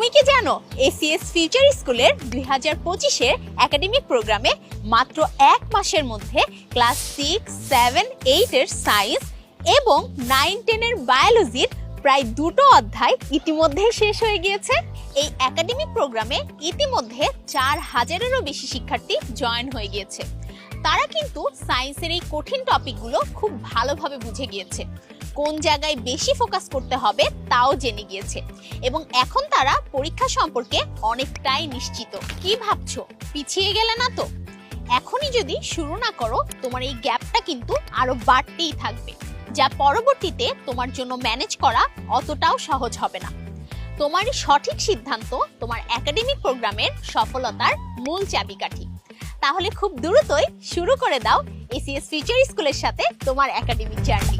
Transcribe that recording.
তুমি কি জানো এসিএস ফিউচার স্কুলের 2025-এর একাডেমিক প্রোগ্রামে মাত্র 1 মাসের মধ্যে ক্লাস 6, 7, 8 এর সায়েন্স এবং 9, 10 এর বায়োলজির প্রায় 2টো অধ্যায় ইতিমধ্যে শেষ হয়ে গিয়েছে। এই একাডেমিক প্রোগ্রামে ইতিমধ্যে 4000-এরও বেশি শিক্ষার্থী জয়েন হয়ে গিয়েছে। তারা কিন্তু সায়েন্সের এই কঠিন টপিকগুলো খুব ভালোভাবে বুঝে গিয়েছে, কোন জায়গায় বেশি ফোকাস করতে হবে তাও জেনে গিয়েছে এবং এখন তারা পরীক্ষা সম্পর্কে অনেকটাই নিশ্চিত। কি ভাবছো, পিছিয়ে গেলে না তো? এখনই যদি শুরু না করো তোমার এই গ্যাপটা কিন্তু আরো বাড়তেই থাকবে, যা পরবর্তীতে তোমার জন্য ম্যানেজ করা অতটাও সহজ হবে না। তোমার সঠিক সিদ্ধান্ত তোমার একাডেমিক প্রোগ্রামের সফলতার মূল চাবিকাঠি। তাহলে খুব দ্রুতই শুরু করে দাও এসিএস ফিউচার স্কুলের সাথে তোমার একাডেমিক জার্নি।